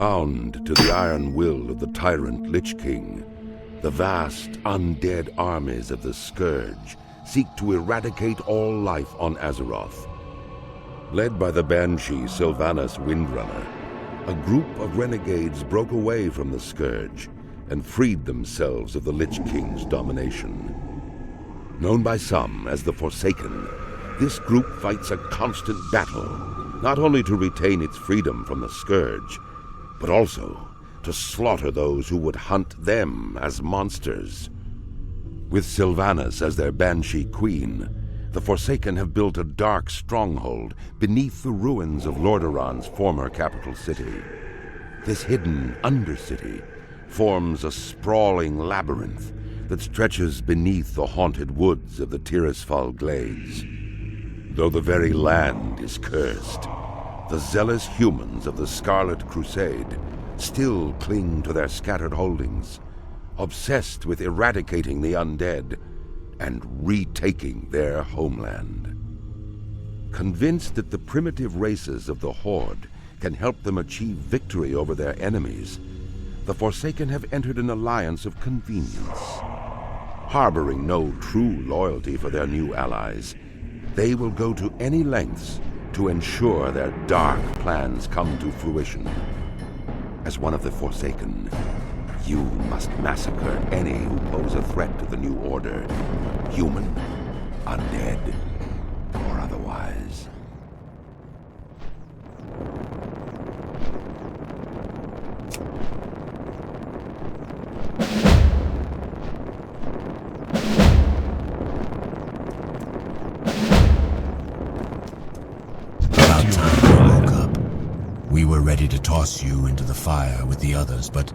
Bound to the iron will of the tyrant Lich King, the vast undead armies of the Scourge seek to eradicate all life on Azeroth. Led by the Banshee Sylvanas Windrunner, a group of renegades broke away from the Scourge and freed themselves of the Lich King's domination. Known by some as the Forsaken, this group fights a constant battle, not only to retain its freedom from the Scourge, but also to slaughter those who would hunt them as monsters. With Sylvanas as their Banshee queen, the Forsaken have built a dark stronghold beneath the ruins of Lordaeron's former capital city. This hidden Undercity forms a sprawling labyrinth that stretches beneath the haunted woods of the Tirisfal Glades. Though the very land is cursed, the zealous humans of the Scarlet Crusade still cling to their scattered holdings, obsessed with eradicating the undead and retaking their homeland. Convinced that the primitive races of the Horde can help them achieve victory over their enemies, the Forsaken have entered an alliance of convenience. Harboring no true loyalty for their new allies, they will go to any lengths to ensure their dark plans come to fruition. As one of the Forsaken, you must massacre any who pose a threat to the new order, human, undead, or otherwise. We were ready to toss you into the fire with the others, but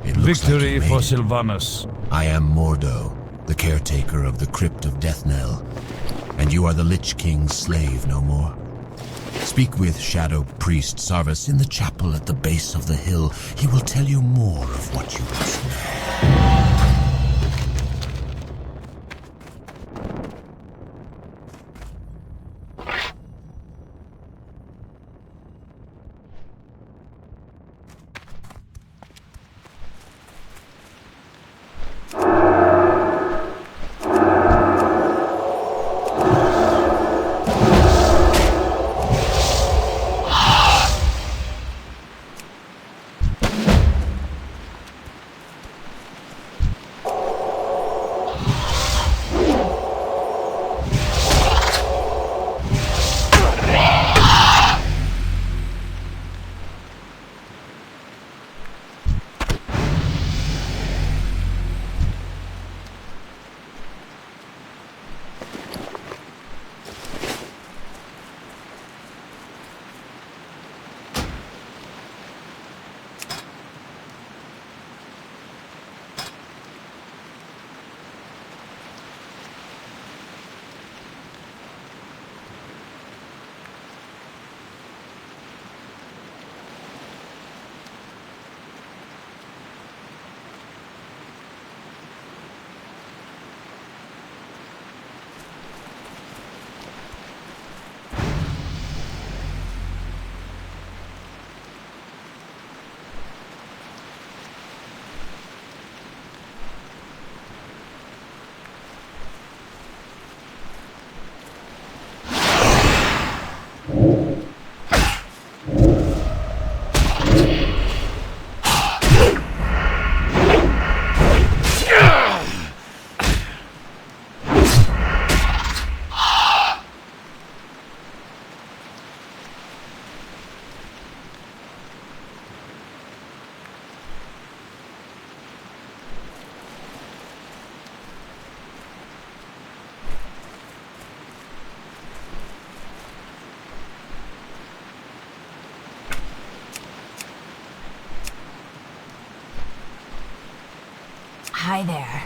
it looks Victory like for Sylvanas. I am Mordo, the caretaker of the Crypt of Deathnell, and you are the Lich King's slave no more. Speak with Shadow Priest Sarvis in the chapel at the base of the hill. He will tell you more of what you must know. Hi there.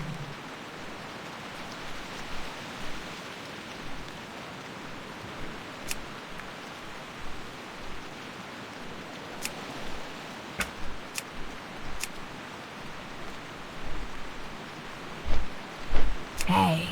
Hey.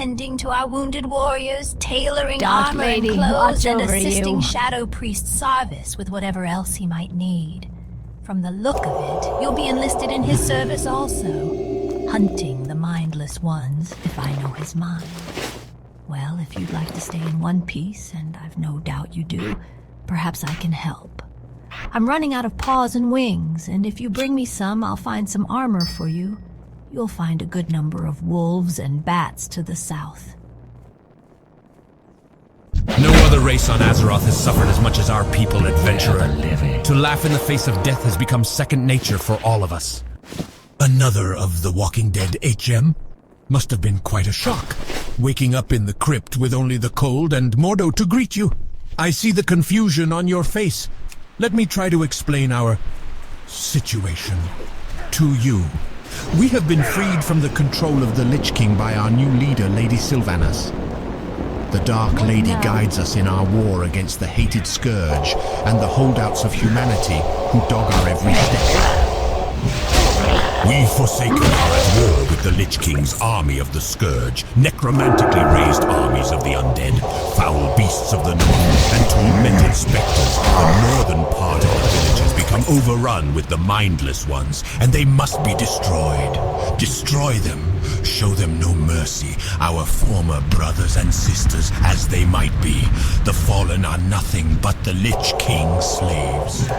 tending to our wounded warriors, tailoring Dark armor Lady, and clothes, watch and over assisting you. Shadow Priest Sarvis with whatever else he might need. From the look of it, you'll be enlisted in his service also, hunting the mindless ones, if I know his mind. Well, if you'd like to stay in one piece, and I've no doubt you do, perhaps I can help. I'm running out of paws and wings, and if you bring me some, I'll find some armor for you. You'll find a good number of wolves and bats to the south. No other race on Azeroth has suffered as much as our people, adventurer. To laugh in the face of death has become second nature for all of us. Another of the Walking Dead HM? Must have been quite a shock, waking up in the crypt with only the cold and Mordo to greet you. I see the confusion on your face. Let me try to explain our situation to you. We have been freed from the control of the Lich King by our new leader, Lady Sylvanas. The Dark Lady guides us in our war against the hated Scourge and the holdouts of humanity who dog our every step. We Forsaken are at war with the Lich King's army of the Scourge, necromantically raised armies of the Undead, foul beasts of the north, and tormented specters. The northern part of the village has become overrun with the mindless ones, and they must be destroyed. Destroy them. Show them no mercy, our former brothers and sisters as they might be. The fallen are nothing but the Lich King's slaves.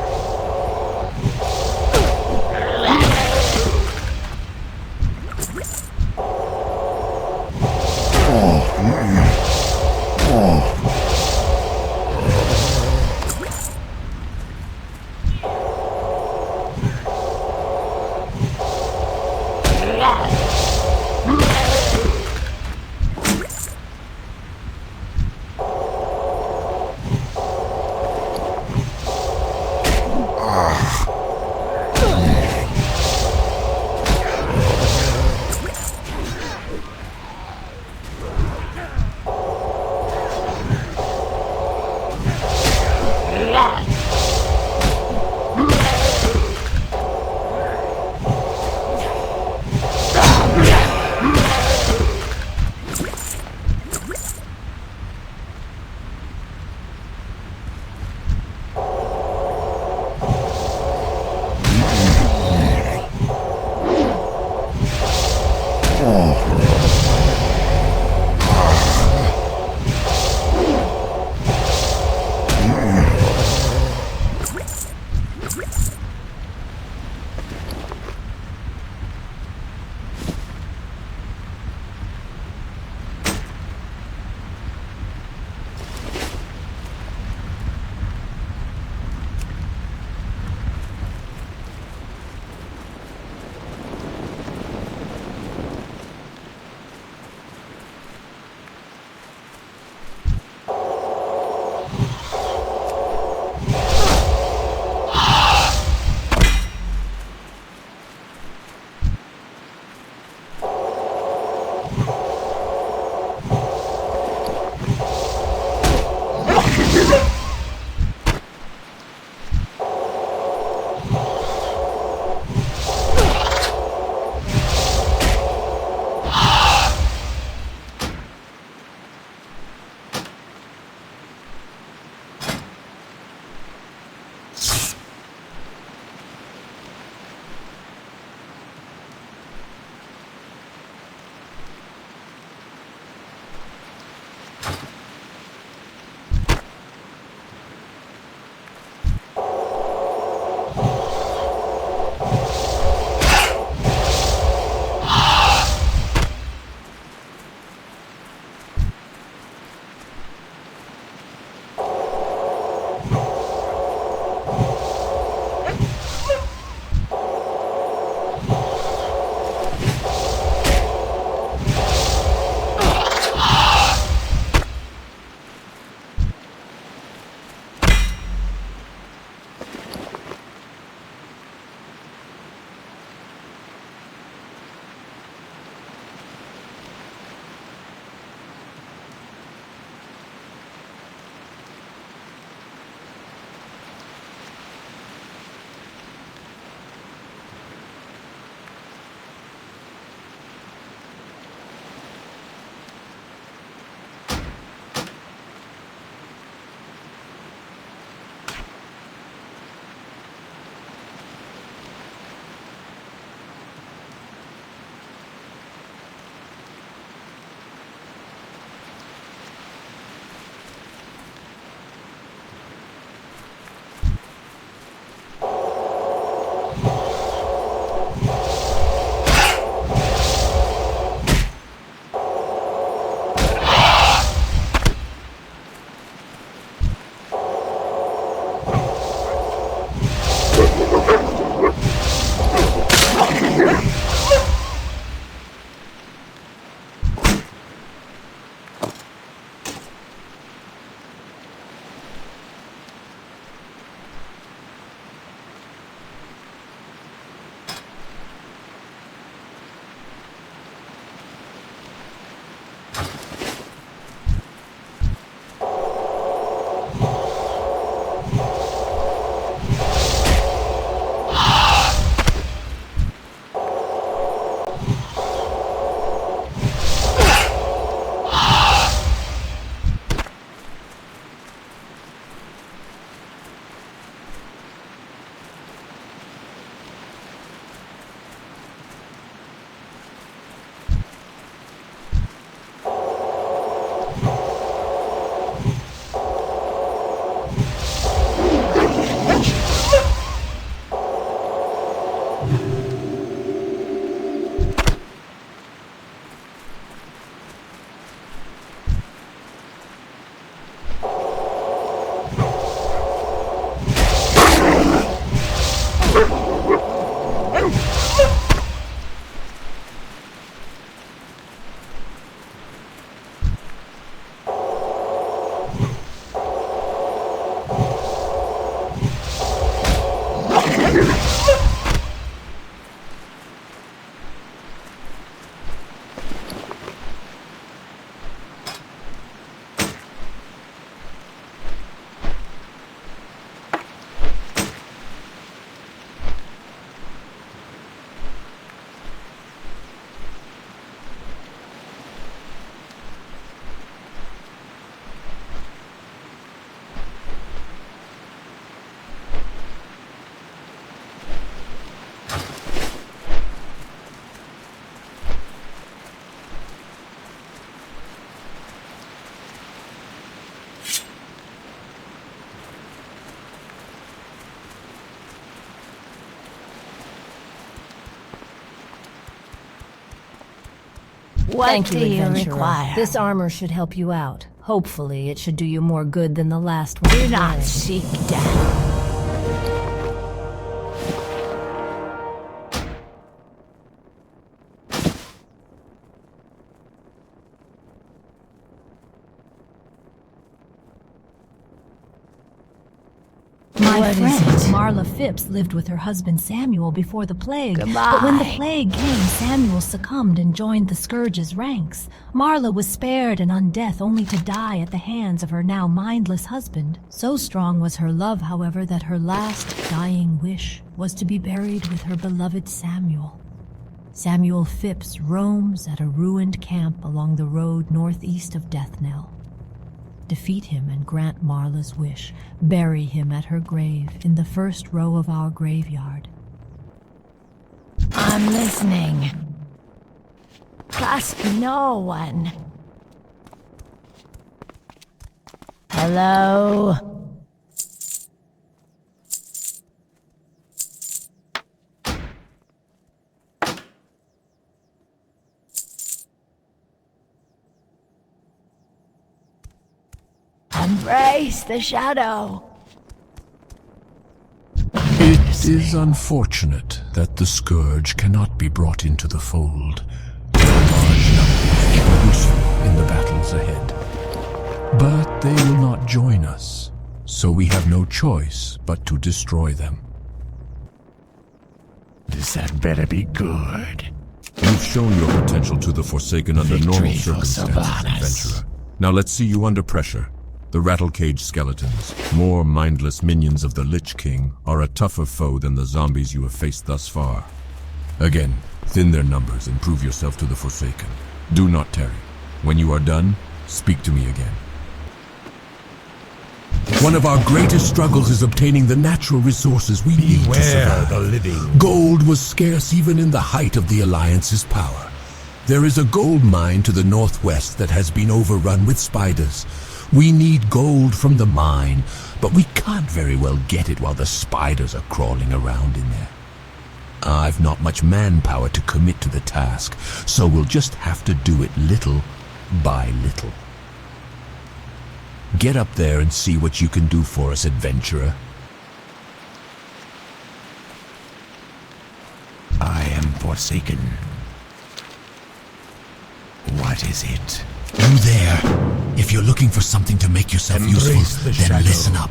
What do you adventurer. require? This armor should help you out. Hopefully, it should do you more good than the last one. Do not seek death. My friend, Marla Phipps, lived with her husband Samuel before the plague. But when the plague came, Samuel succumbed and joined the Scourge's ranks. Marla was spared and undeath only to die at the hands of her now mindless husband. So strong was her love, however, that her last dying wish was to be buried with her beloved Samuel. Samuel Phipps roams at a ruined camp along the road northeast of Deathnell. Defeat him and grant Marla's wish. Bury him at her grave in the first row of our graveyard. I'm listening. Trust no one. Hello? Embrace the shadow. It is unfortunate that the Scourge cannot be brought into the fold. There are large numbers that are useful in the battles ahead. But they will not join us, so we have no choice but to destroy them. That better be good. You've shown your potential to the Forsaken under normal Victory for circumstances, adventurer. Now let's see you under pressure. The Rattlecage skeletons, more mindless minions of the Lich King, are a tougher foe than the zombies you have faced thus far. Again, thin their numbers and prove yourself to the Forsaken. Do not tarry. When you are done, speak to me again. One of our greatest struggles is obtaining the natural resources we need to survive. the living. Gold was scarce even in the height of the Alliance's power. There is a gold mine to the northwest that has been overrun with spiders. We need gold from the mine, but we can't very well get it while the spiders are crawling around in there. I've not much manpower to commit to the task, so we'll just have to do it little by little. Get up there and see what you can do for us, adventurer. I am Forsaken. What is it? You there. If you're looking for something to make yourself Embrace useful, the then shadow. listen up.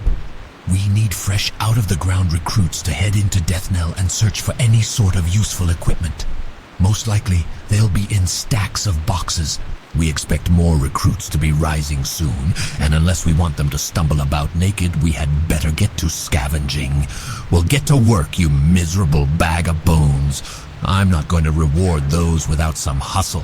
We need fresh out-of-the-ground recruits to head into Deathnell and search for any sort of useful equipment. Most likely, they'll be in stacks of boxes. We expect more recruits to be rising soon, and unless we want them to stumble about naked, we had better get to scavenging. Well, get to work, you miserable bag of bones. I'm not going to reward those without some hustle.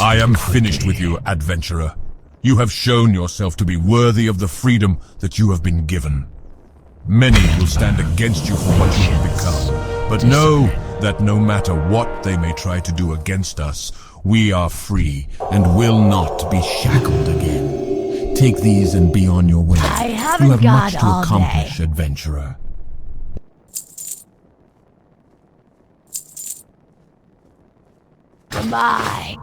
I am finished with you, adventurer. You have shown yourself to be worthy of the freedom that you have been given. Many will stand against you for what you have become, but know that no matter what they may try to do against us, we are free and will not be shackled again. Take these and be on your way. I haven't you have got much to all accomplish, day. adventurer. Goodbye.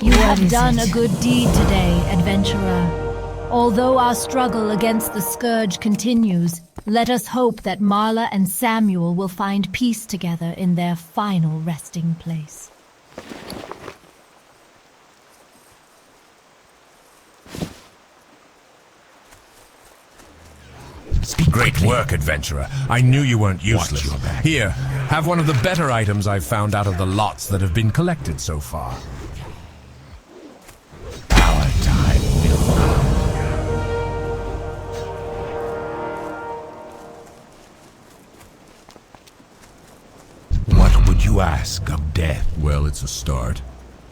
You have done a good deed today, adventurer. Although our struggle against the Scourge continues, let us hope that Marla and Samuel will find peace together in their final resting place. Great work, adventurer. I knew you weren't useless. Watch your back. Here, have one of the better items I've found out of the lots that have been collected so far. Our time will come. What would you ask of death? Well, it's a start.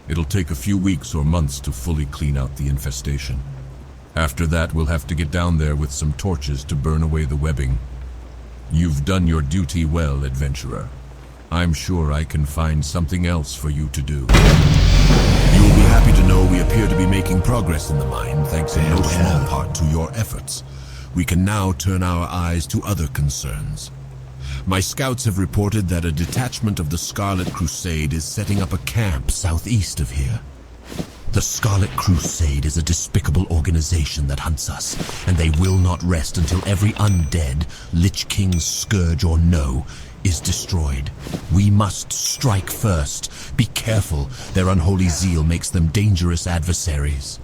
It'll take a few weeks or months to fully clean out the infestation. After that, we'll have to get down there with some torches to burn away the webbing. You've done your duty well, adventurer. I'm sure I can find something else for you to do. You'll be happy to know we appear to be making progress in the mine, thanks in no small part to your efforts. We can now turn our eyes to other concerns. My scouts have reported that a detachment of the Scarlet Crusade is setting up a camp southeast of here. The Scarlet Crusade is a despicable organization that hunts us, and they will not rest until every undead, Lich King's scourge or no, is destroyed. We must strike first. Be careful. Their unholy zeal makes them dangerous adversaries.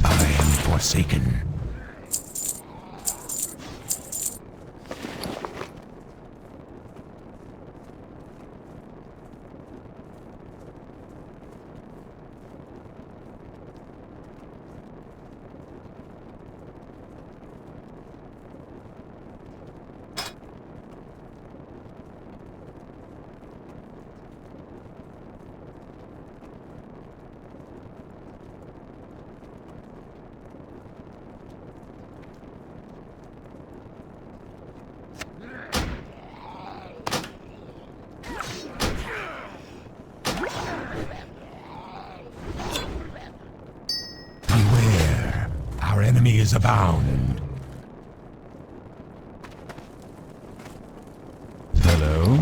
I am forsaken. Beware, our enemy is abound. Hello?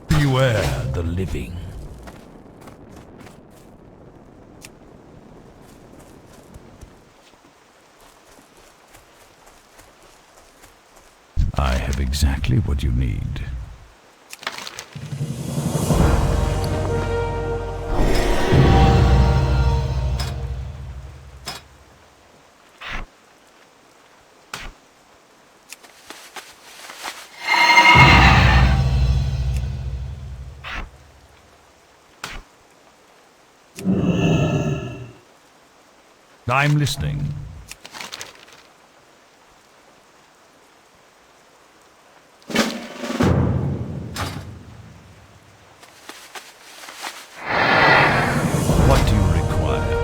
Beware the living. I have exactly what you need. I'm listening. What do you require?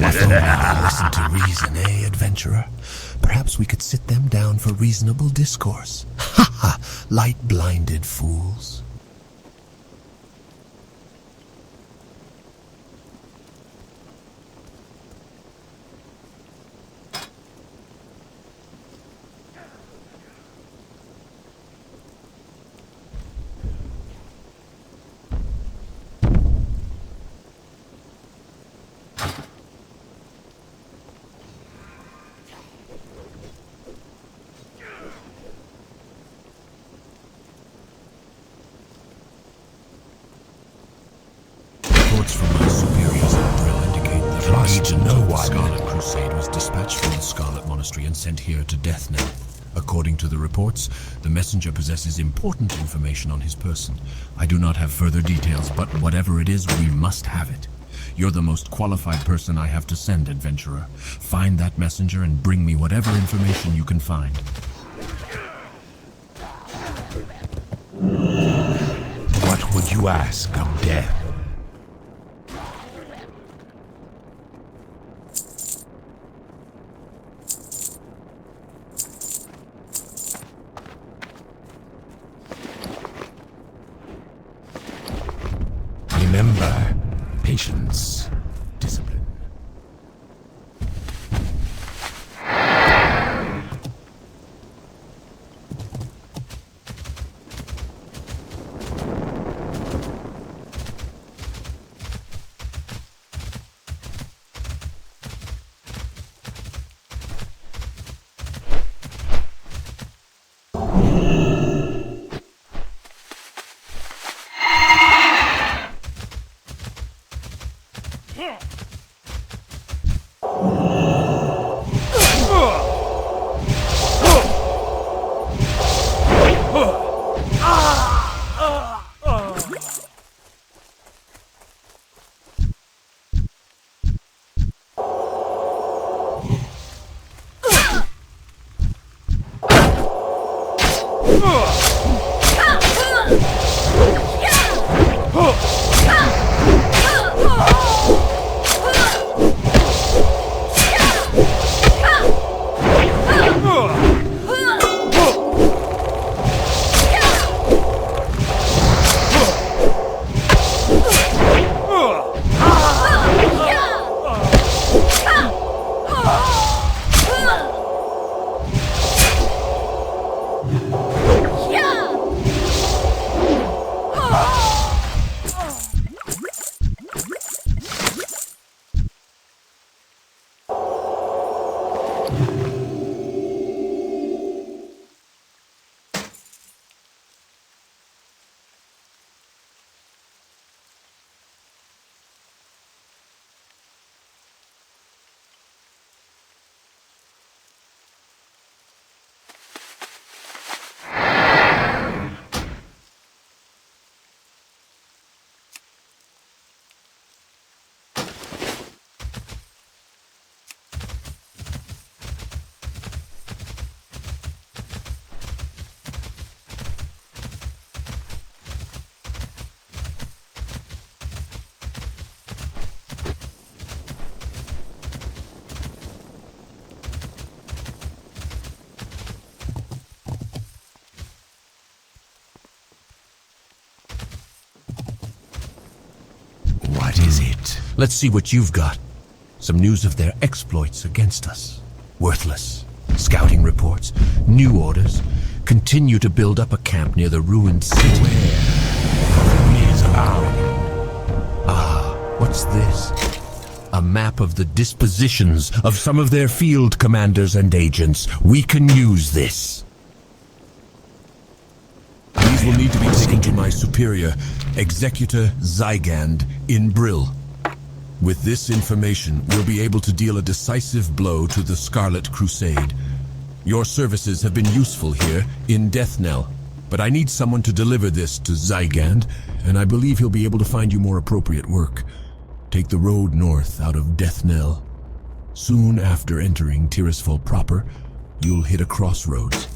Nothing like listen to reason, eh, adventurer? Perhaps we could sit them down for reasonable discourse. Ha ha! Light-blinded fools. Reports from my superiors at Brill indicate that a legion of the Scarlet Crusade was dispatched from the Scarlet Monastery and sent here to Deathnell. According to the reports, the messenger possesses important information on his person. I do not have further details, but whatever it is, we must have it. You're the most qualified person I have to send, adventurer. Find that messenger and bring me whatever information you can find. What would you ask of death? Remember, patience, discipline. What is it? Let's see what you've got. Some news of their exploits against us. Worthless. Scouting reports, new orders. Continue to build up a camp near the ruined city. Where is our... What's this? A map of the dispositions of some of their field commanders and agents. We can use this. These will need to be taken to my superior, Executor Zygand, in Brill. With this information, we'll be able to deal a decisive blow to the Scarlet Crusade. Your services have been useful here in Deathnell, but I need someone to deliver this to Zygand, and I believe he'll be able to find you more appropriate work. Take the road north out of Deathnell. Soon after entering Tirisfal proper, you'll hit a crossroads.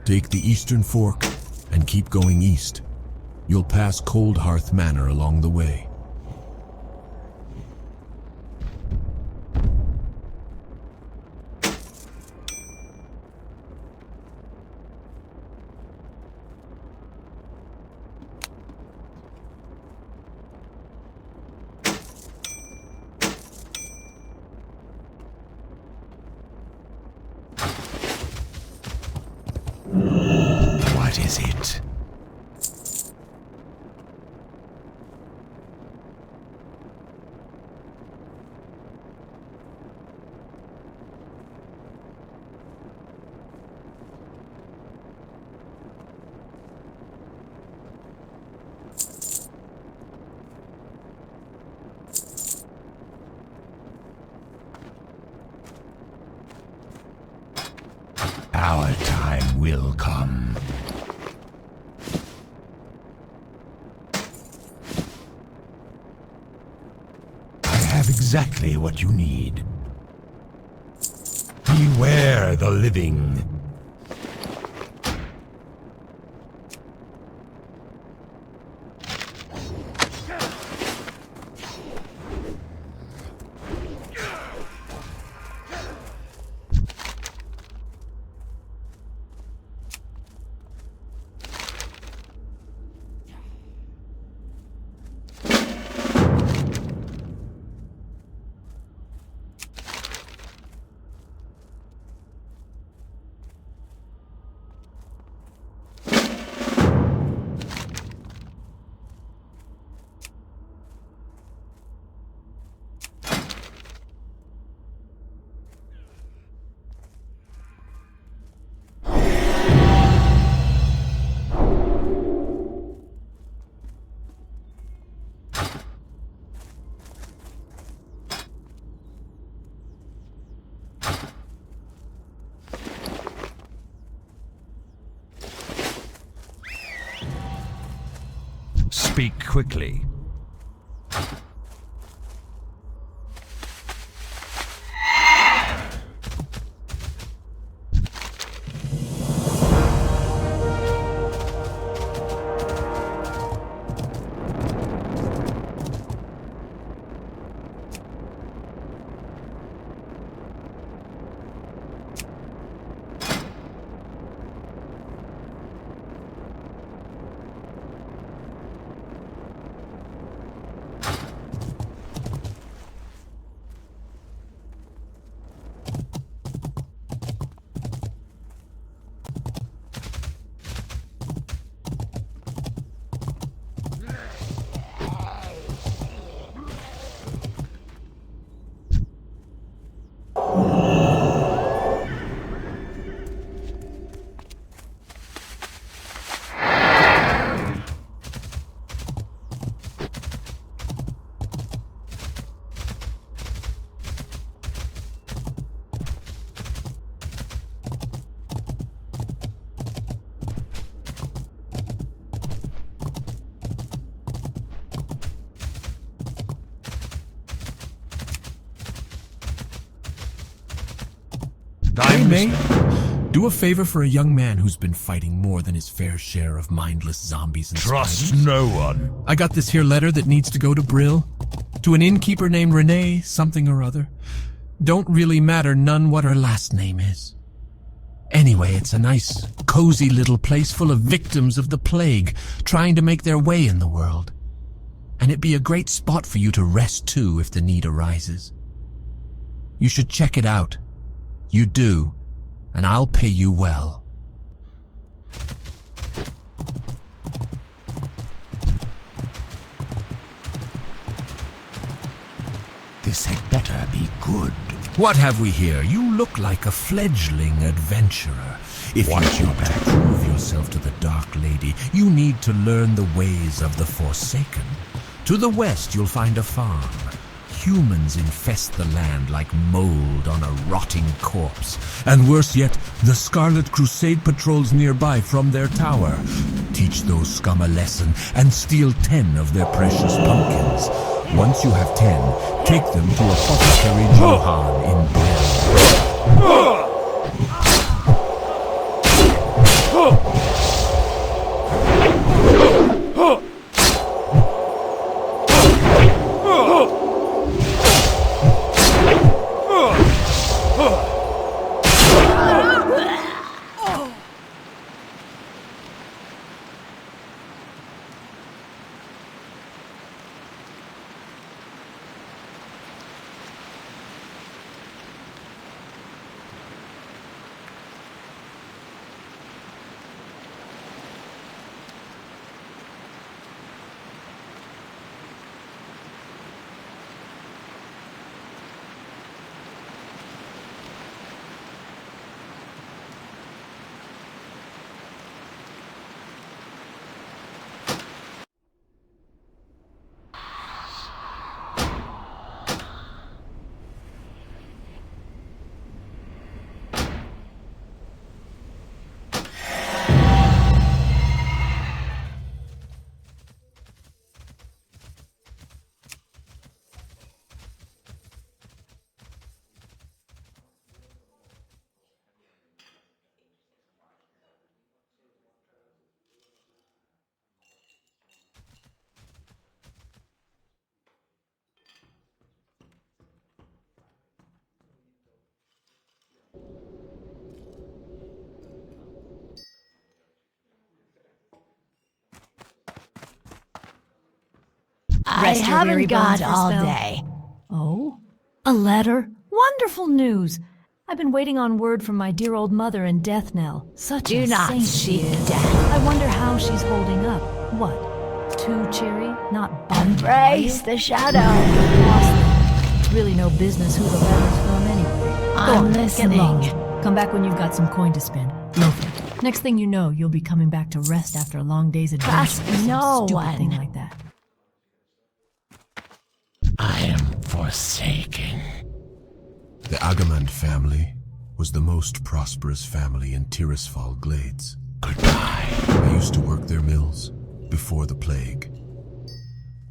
Take the eastern fork and keep going east. You'll pass Cold Hearth Manor along the way. What is it? Our time will come. I exactly what you need. Beware the living. Speak quickly. I may do a favor for a young man who's been fighting more than his fair share of mindless zombies and Trust spiders. no one. I got this here letter that needs to go to Brill, to an innkeeper named Renee something or other. Don't really matter none what her last name is. Anyway, it's a nice, cozy little place full of victims of the plague trying to make their way in the world. And it'd be a great spot for you to rest too if the need arises. You should check it out. You do, and I'll pay you well. This had better be good. What have we here? You look like a fledgling adventurer. If you want to prove yourself to the Dark Lady, you need to learn the ways of the Forsaken. To the west, you'll find a farm. Humans infest the land like mold on a rotting corpse. And worse yet, the Scarlet Crusade patrols nearby from their tower. Teach those scum a lesson and steal 10 of their precious pumpkins. Once you have 10, take them to Apothecary Johann in Brill. rest your weary bones for a all spell. day. Oh? A letter? Wonderful news! I've been waiting on word from my dear old mother in Death Knell. Such Do a not saint seek she is. death. I wonder how she's holding up. What? Too cheery? Not bummed? Embrace the shadow. Awesome. It's really no business who the letter's from anyway. Go I'm on, listening. Get lost. Come back when you've got some coin to spend. Loafer. Next thing you know, you'll be coming back to rest after a long day's adventure. Trust or some no stupid one. thing like that. I am forsaken. The Agamand family was the most prosperous family in Tirisfal Glades. Goodbye. I used to work their mills before the plague.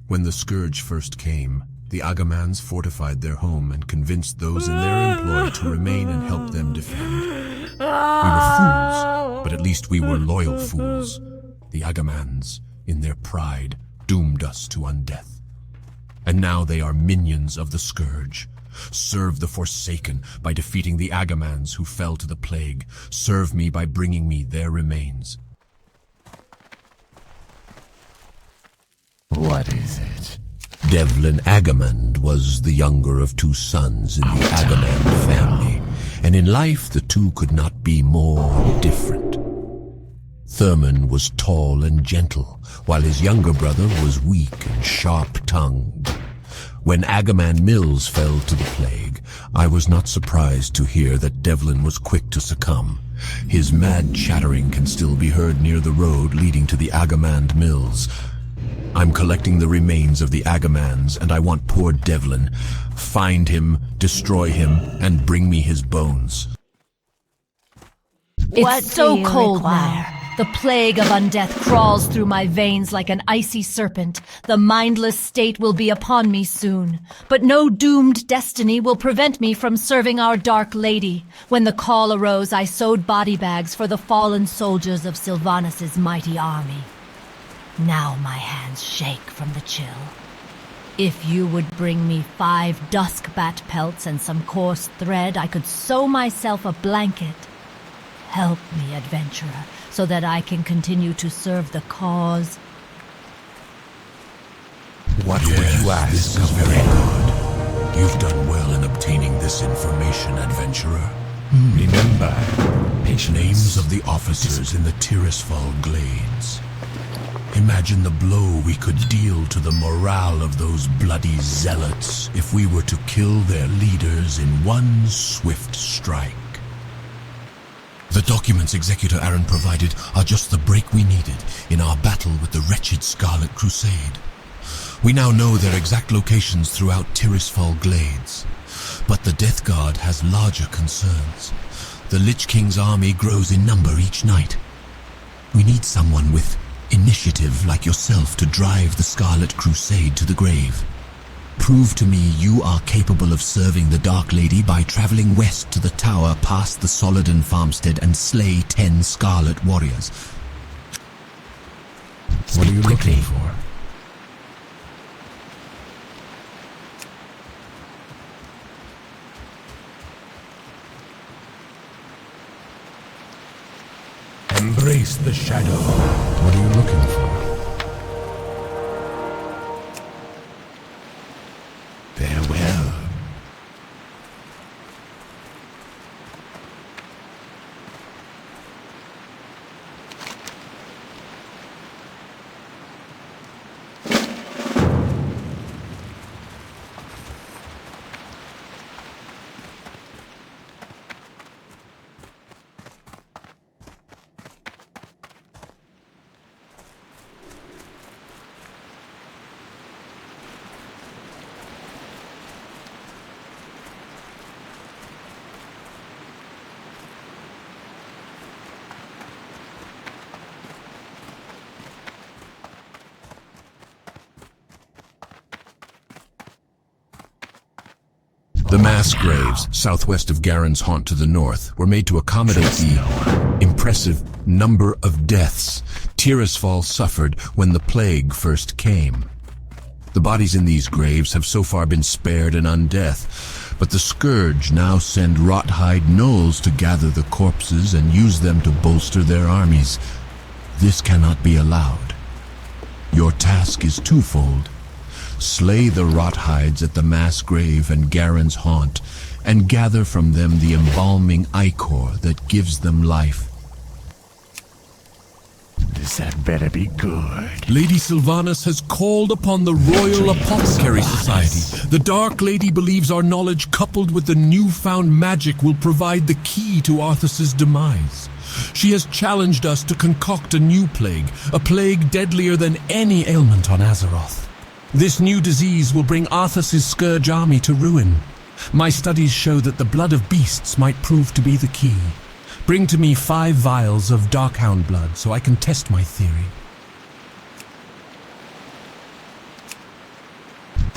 When the scourge first came, the Agamans fortified their home and convinced those in their employ to remain and help them defend. We were fools, but at least we were loyal fools. The Agamans, in their pride, doomed us to undeath. And now they are minions of the scourge. Serve the Forsaken by defeating the Agamans who fell to the plague. Serve me by bringing me their remains. What is it? Devlin Agamand was the younger of two sons in the Agamand family, and in life the two could not be more different. Thurman was tall and gentle, while his younger brother was weak and sharp-tongued. When Agamand Mills fell to the plague, I was not surprised to hear that Devlin was quick to succumb. His mad chattering can still be heard near the road leading to the Agamand Mills. I'm collecting the remains of the Agamans, and I want poor Devlin. Find him, destroy him, and bring me his bones. What It's so do you cold require? now. The plague of undeath crawls through my veins like an icy serpent. The mindless state will be upon me soon. But no doomed destiny will prevent me from serving our Dark Lady. When the call arose, I sewed body bags for the fallen soldiers of Sylvanus' mighty army. Now my hands shake from the chill. If you would bring me 5 dusk bat pelts and some coarse thread, I could sew myself a blanket. Help me, adventurer, so that I can continue to serve the cause. What would you ask? This is very good. You've done well in obtaining this information, adventurer. Remember, patience. Names of the officers in the Tirisfal Glades. Imagine the blow we could deal to the morale of those bloody zealots if we were to kill their leaders in one swift strike. The documents Executor Aaron provided are just the break we needed in our battle with the wretched Scarlet Crusade. We now know their exact locations throughout Tirisfal Glades. But the Death Guard has larger concerns. The Lich King's army grows in number each night. We need someone with initiative like yourself to drive the Scarlet Crusade to the grave. Prove to me you are capable of serving the Dark Lady by traveling west to the tower past the Solidon farmstead and slay 10 Scarlet Warriors. What are you looking for? Embrace the shadow. What are you looking for? Farewell. The mass graves, southwest of Garen's haunt to the north, were made to accommodate the impressive number of deaths Tirisfal suffered when the plague first came. The bodies in these graves have so far been spared an undeath, but the Scourge now send Rothhide gnolls to gather the corpses and use them to bolster their armies. This cannot be allowed. Your task is twofold. Slay the rot-hides at the mass grave and Garen's haunt, and gather from them the embalming ichor that gives them life. That better be good. Lady Sylvanas has called upon the Royal Apothecary Society. The Dark Lady believes our knowledge coupled with the newfound magic will provide the key to Arthas's demise. She has challenged us to concoct a new plague, a plague deadlier than any ailment on Azeroth. This new disease will bring Arthas's Scourge army to ruin. My studies show that the blood of beasts might prove to be the key. Bring to me 5 vials of Darkhound blood so I can test my theory.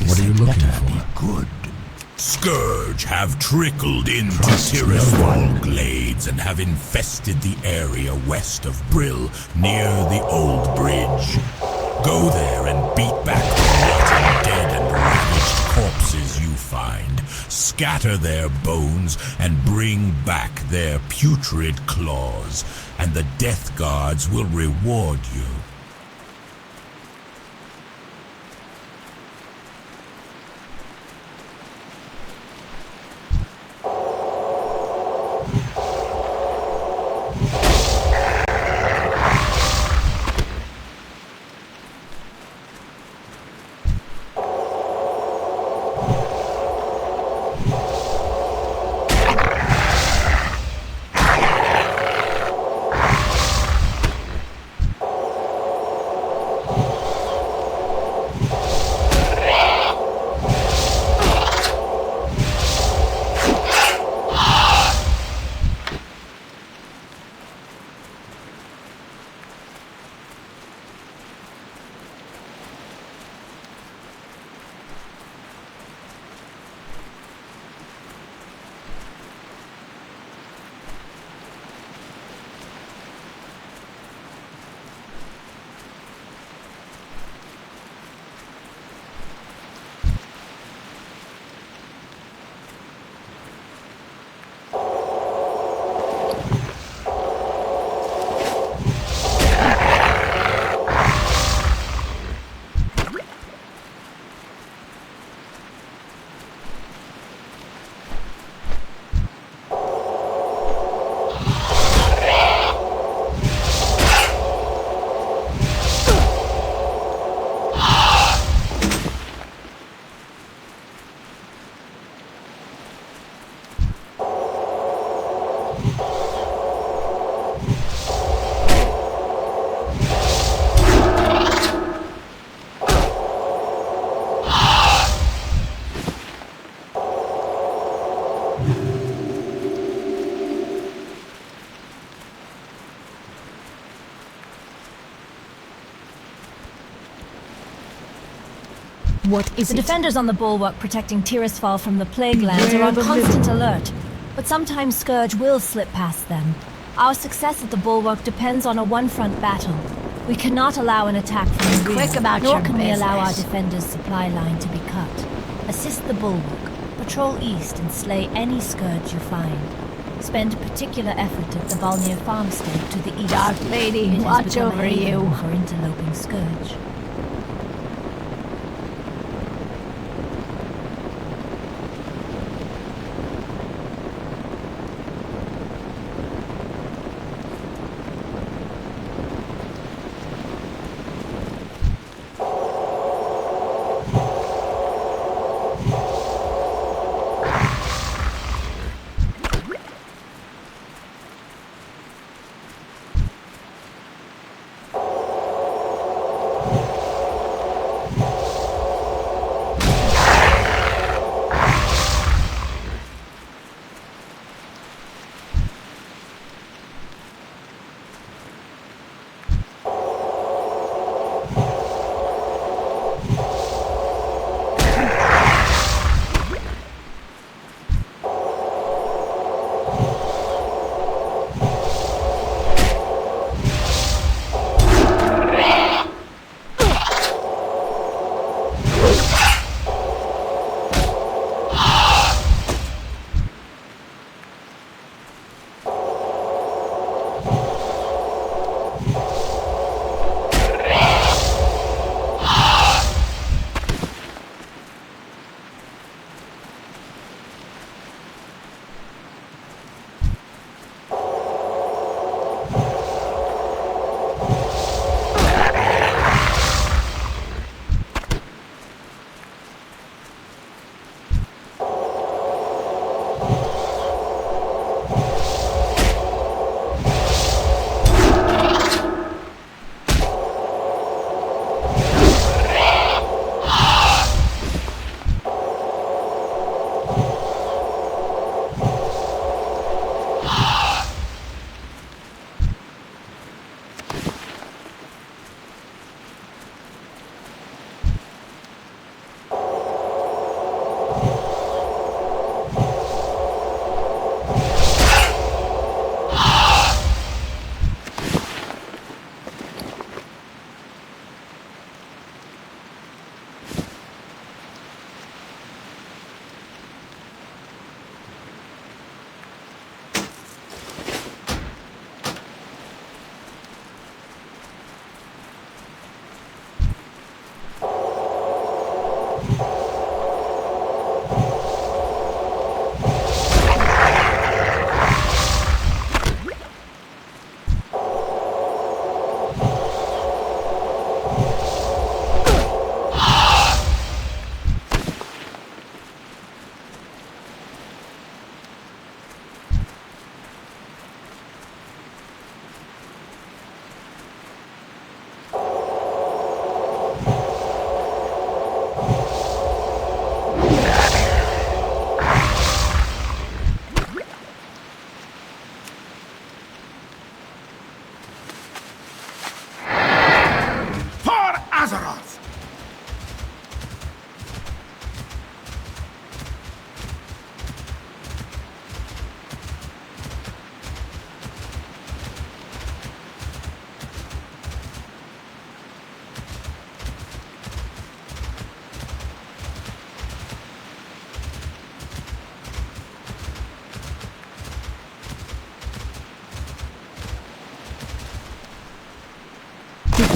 What are you looking for? Be good. Scourge have trickled into Tirisfal Glades and have infested the area west of Brill, near the old bridge. Go there and beat back the rotting dead and ravaged corpses you find. Scatter their bones and bring back their putrid claws, and the Death Guards will reward you. What is The defenders on the bulwark protecting Tirisfal from the Plague Lands are on constant alert, but sometimes Scourge will slip past them. Our success at the bulwark depends on a one-front battle. We cannot allow an attack from the rear, Quick about nor your can we allow our business. defenders' supply line to be cut. Assist the bulwark, patrol east and slay any Scourge you find. Spend particular effort at the Balnir farmstead to the east. Dark Lady, It has watch become a over haven you. for interloping Scourge.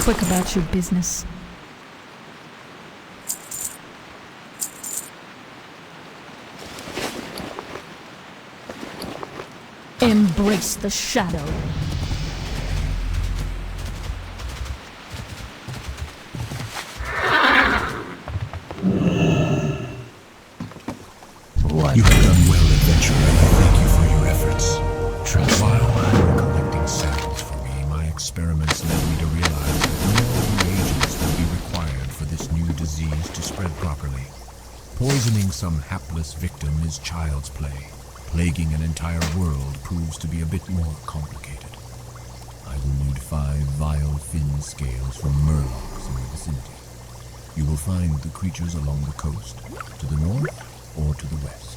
quick about your business. Embrace the shadow. You have done well, adventurer, and I thank you for your efforts. Trust while you were collecting samples for me, my experiments led me to realize that no reagents will be required for this new disease to spread properly. Poisoning some hapless victim is child's play. Plaguing an entire world proves to be a bit more complicated. I will need 5 vile fin scales from murlocs in the vicinity. You will find the creatures along the coast, to the north or to the west.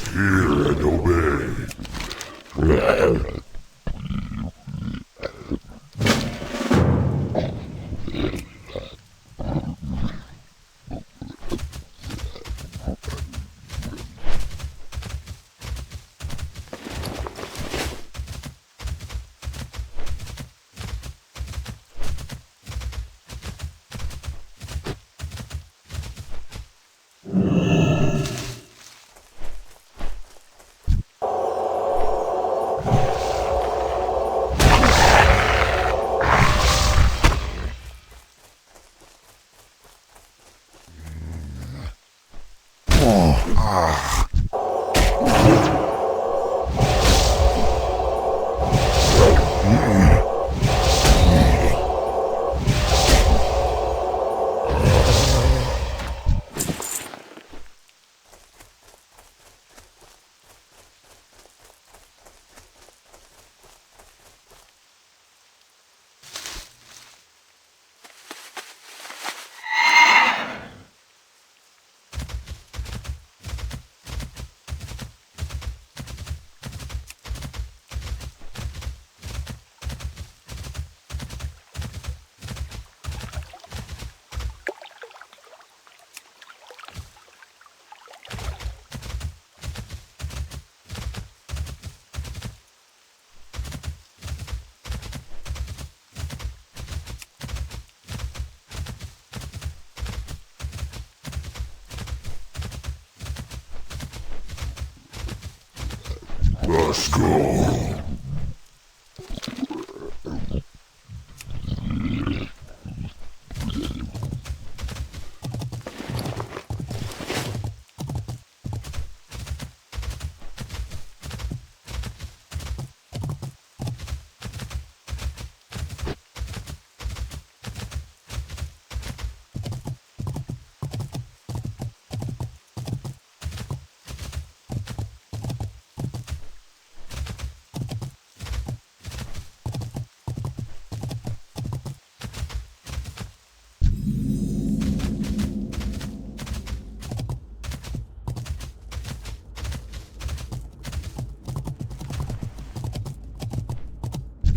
Hear and obey. Let's go.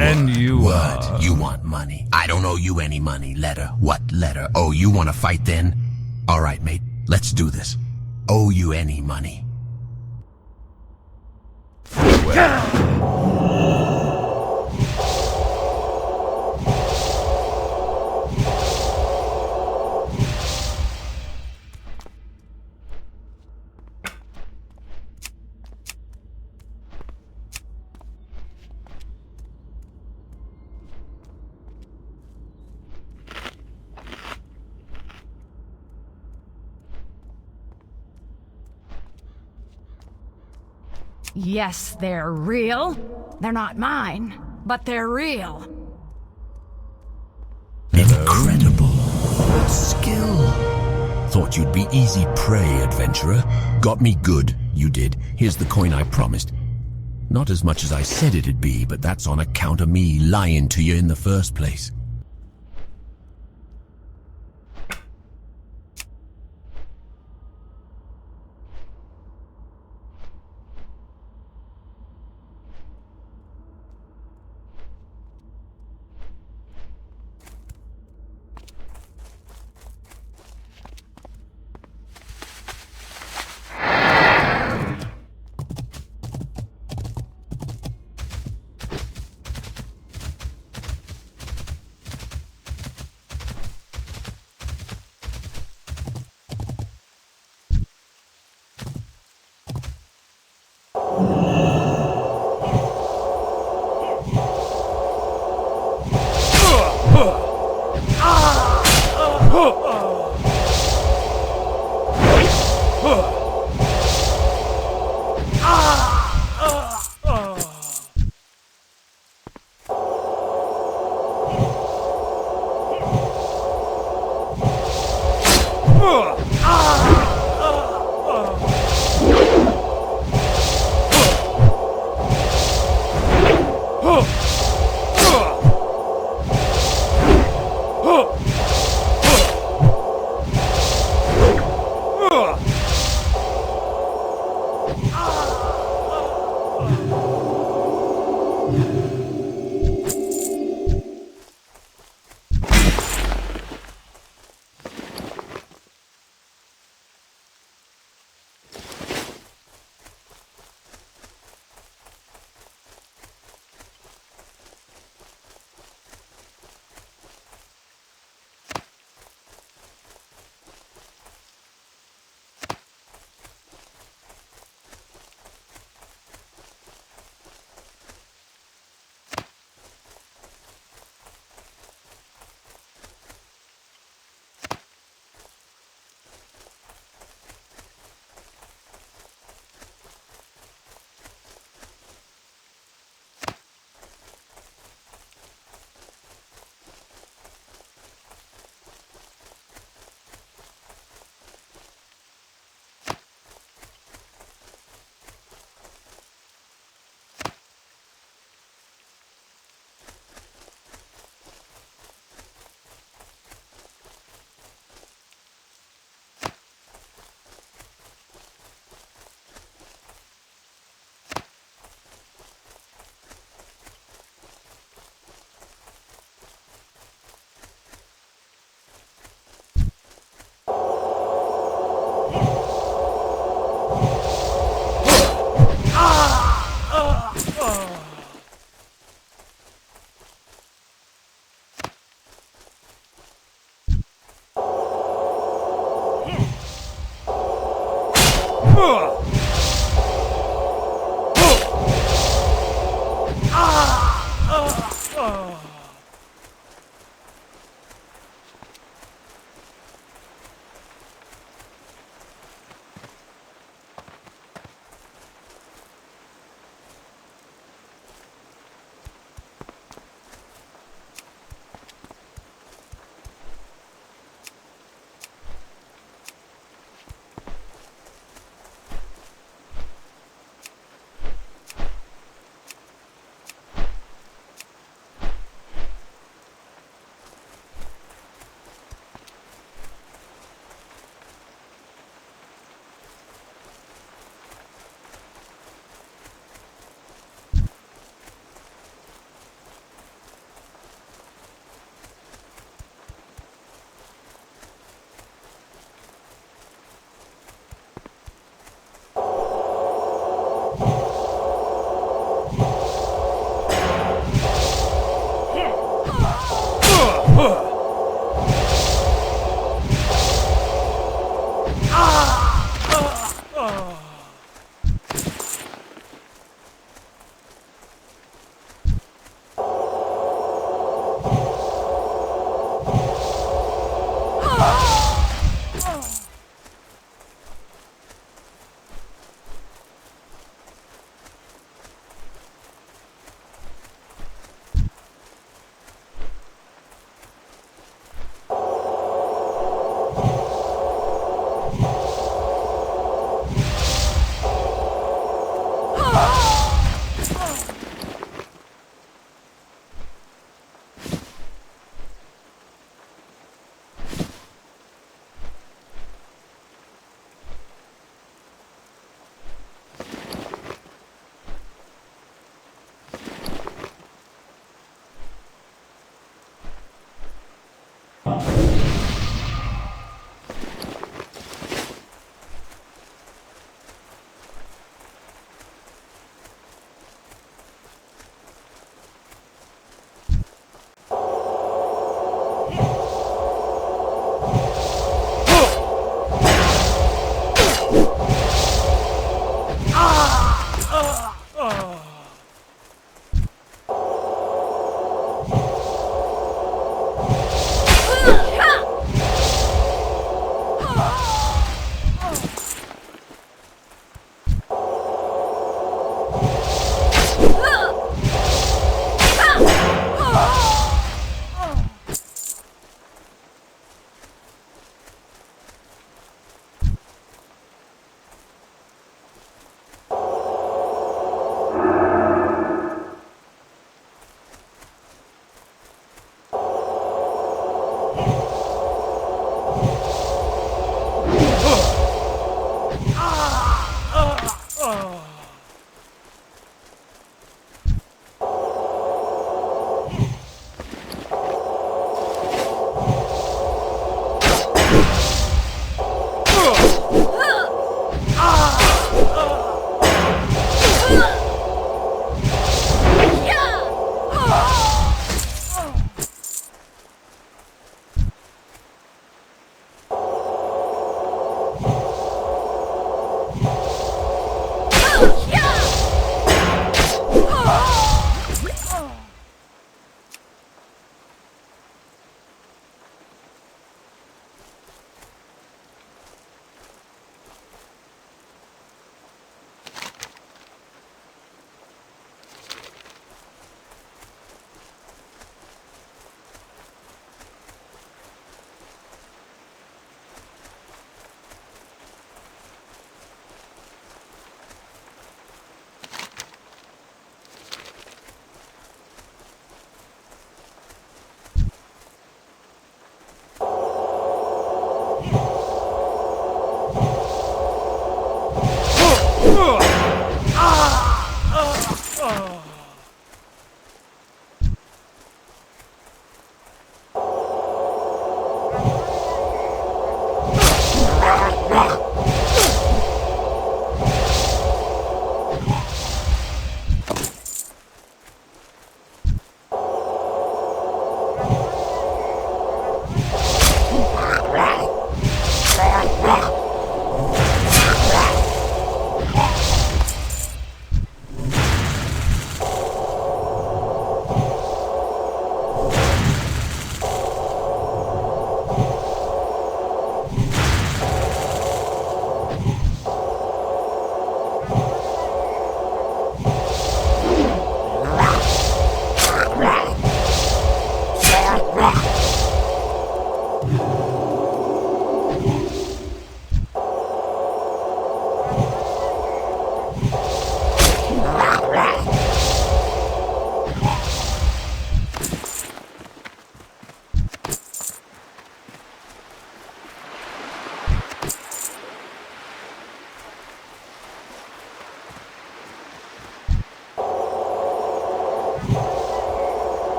And you, What? You want money? I don't owe you any money. Letter. What letter? Oh, you want to fight then? All right, mate. Let's do this. Owe you any money? Yes, they're real. They're not mine, but they're real. Incredible. What skill. Thought you'd be easy prey, adventurer. Got me good. You did. Here's the coin I promised. Not as much as I said it'd be, but that's on account of me lying to you in the first place.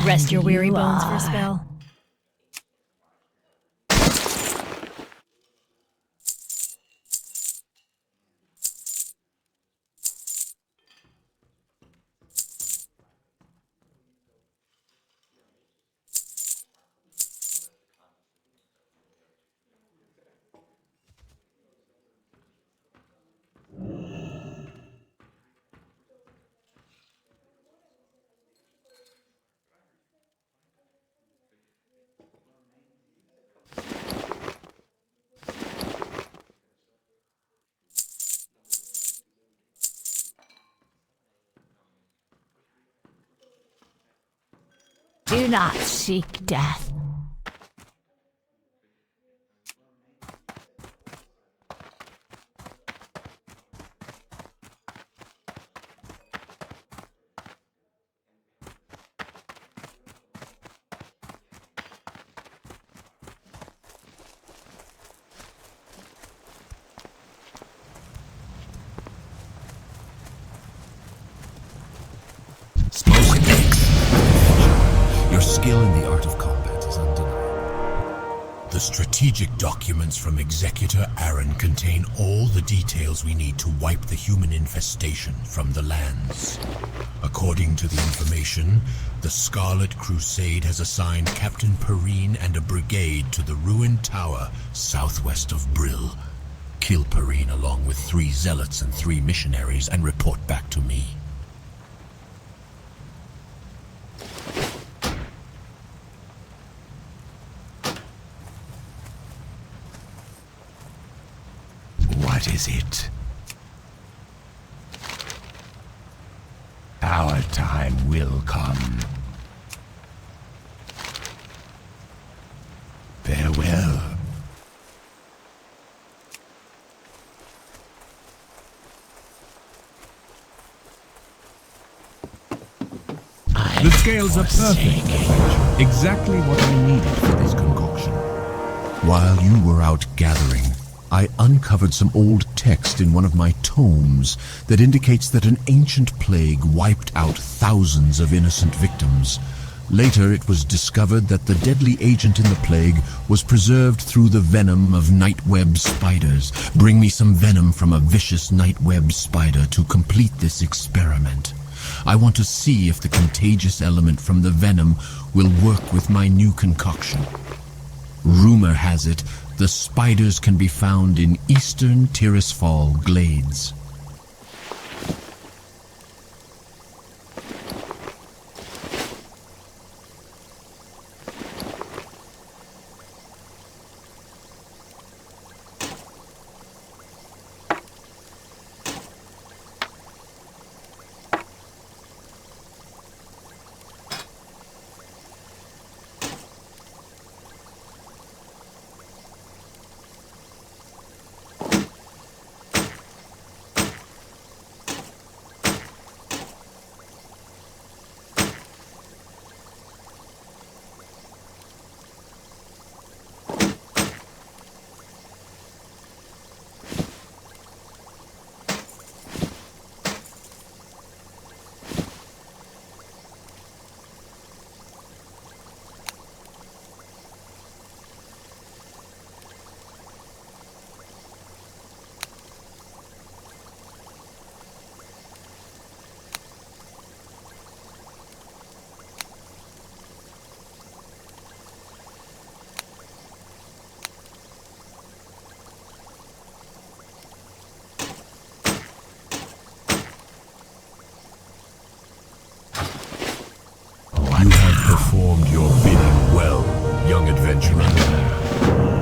Rest your weary bones for a spell. Do not seek death. Your skill in the art of combat is undeniable. The strategic documents from Executor Aaron contain all the details we need to wipe the human infestation from the lands. According to the information, the Scarlet Crusade has assigned Captain Perrine and a brigade to the ruined tower southwest of Brill. Kill Perrine along with 3 zealots and 3 missionaries and report back to me. What is it? Our time will come. Farewell. The scales are perfect. Exactly what I needed for this concoction. While you were out gathering, I uncovered some old text in one of my tomes that indicates that an ancient plague wiped out thousands of innocent victims. Later, it was discovered that the deadly agent in the plague was preserved through the venom of nightweb spiders. Bring me some venom from a vicious nightweb spider to complete this experiment. I want to see if the contagious element from the venom will work with my new concoction. Rumor has it, the spiders can be found in eastern Tirisfal glades. You have performed your bidding well, young adventurer.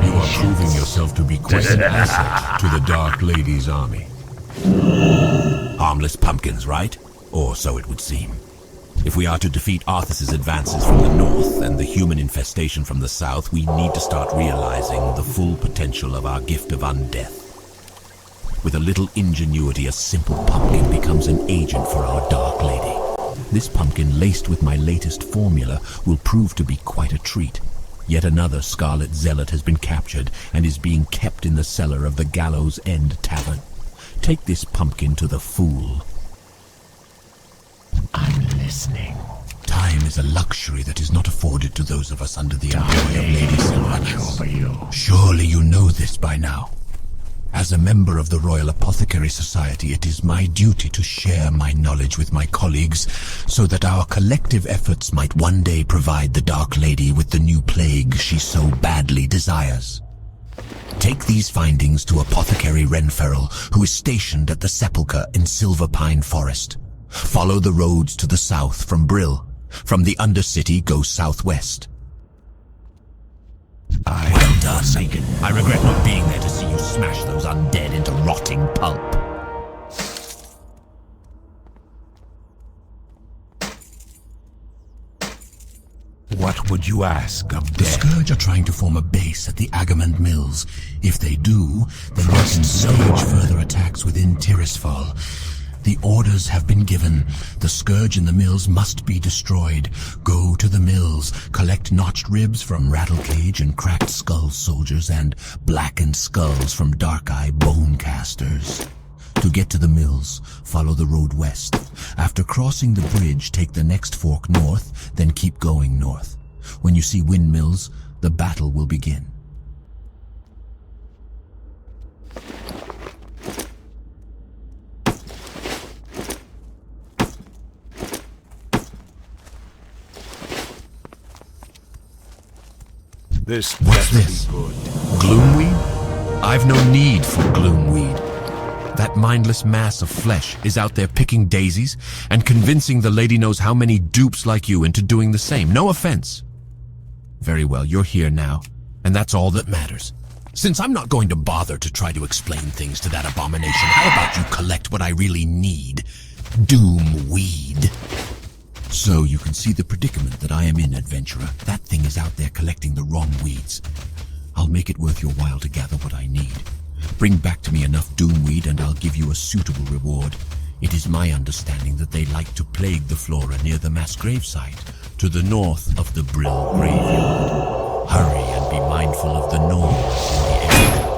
You are proving yourself to be quite an asset to the Dark Lady's army. Harmless pumpkins, right? Or so it would seem. If we are to defeat Arthas's advances from the north and the human infestation from the south, we need to start realizing the full potential of our gift of undeath. With a little ingenuity, a simple pumpkin becomes an agent for our Dark Lady. This pumpkin, laced with my latest formula, will prove to be quite a treat. Yet another Scarlet Zealot has been captured and is being kept in the cellar of the Gallows End Tavern. Take this pumpkin to the fool. I'm listening. Time is a luxury that is not afforded to those of us under the employ of Lady Sylvanas. Surely you know this by now. As a member of the Royal Apothecary Society, it is my duty to share my knowledge with my colleagues so that our collective efforts might one day provide the Dark Lady with the new plague she so badly desires. Take these findings to Apothecary Renferrel, who is stationed at the Sepulchre in Silver Pine Forest. Follow the roads to the south from Brill. From the Undercity, go southwest. Well done. I regret not being there to see you smash those undead into rotting pulp. What would you ask, Undead? The Scourge are trying to form a base at the Agamand Mills. If they do, they must stage further attacks within Tirisfal. The orders have been given. The Scourge in the mills must be destroyed. Go to the mills, collect notched ribs from Rattlecage and Cracked Skull soldiers and blackened skulls from Dark-Eye Bonecasters. To get to the mills, follow the road west. After crossing the bridge, take the next fork north, then keep going north. When you see windmills, the battle will begin. What's this? Gloomweed? I've no need for gloomweed. That mindless mass of flesh is out there picking daisies and convincing the lady knows how many dupes like you into doing the same. No offense. Very well, you're here now, and that's all that matters. Since I'm not going to bother to try to explain things to that abomination, how about you collect what I really need? Doomweed. So you can see the predicament that I am in, adventurer. That thing is out there collecting the wrong weeds. I'll make it worth your while to gather what I need. Bring back to me enough doomweed and I'll give you a suitable reward. It is my understanding that they like to plague the flora near the mass gravesite, to the north of the Brill graveyard. Hurry and be mindful of the noise in the area.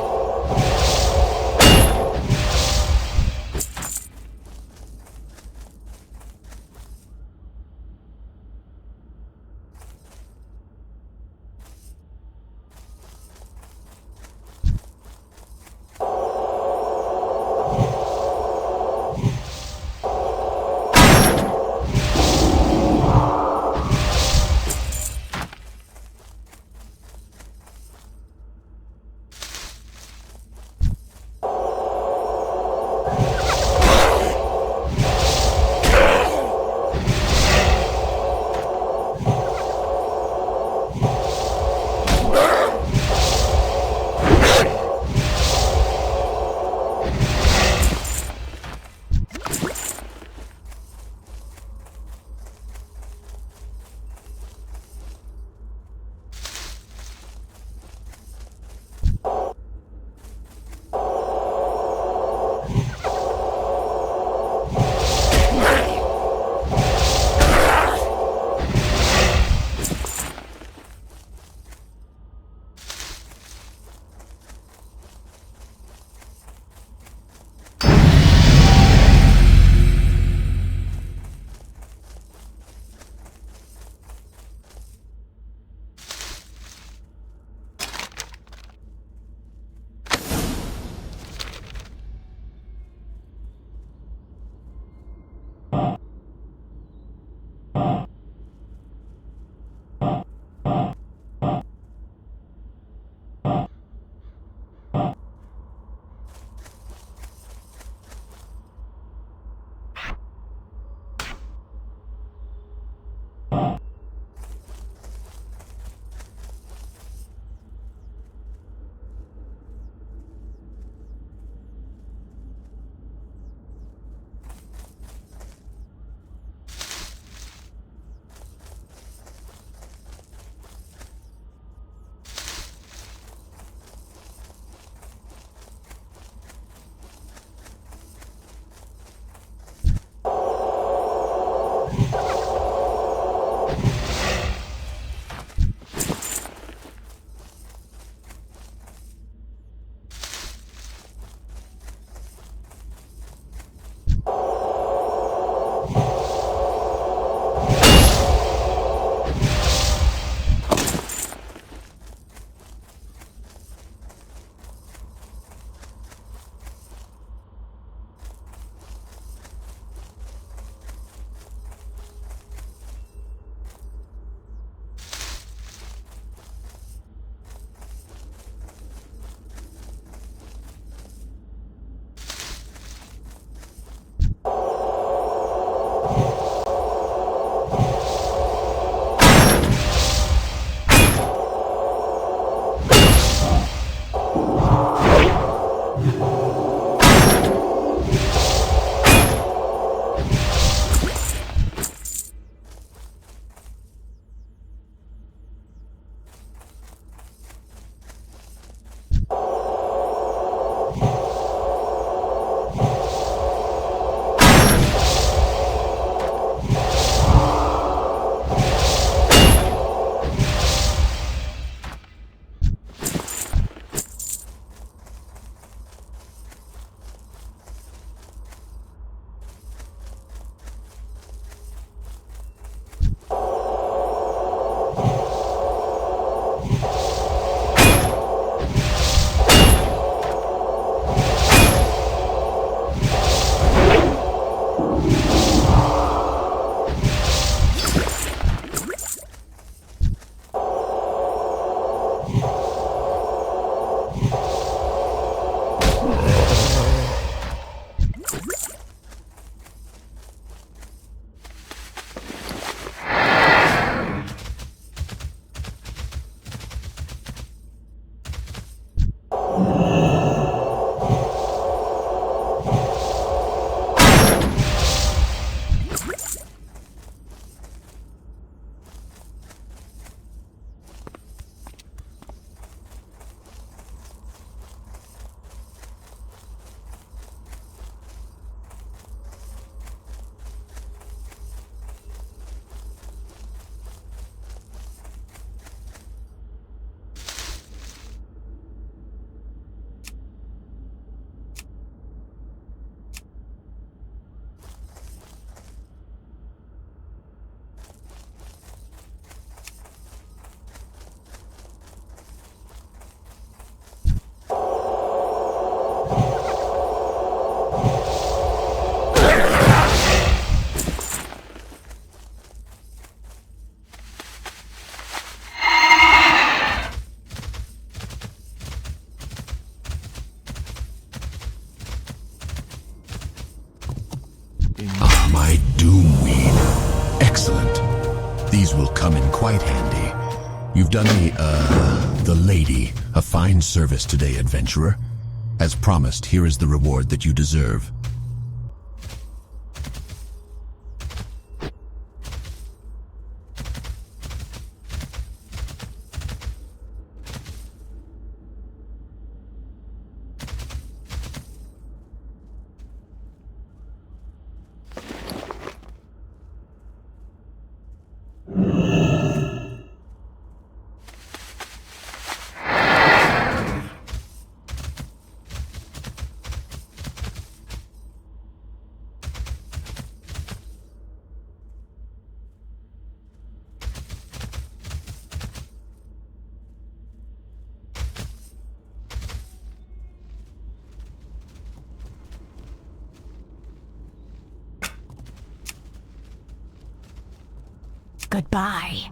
Ah, my doomweed. Excellent. These will come in quite handy. You've done the lady, a fine service today, adventurer. As promised, here is the reward that you deserve. Goodbye.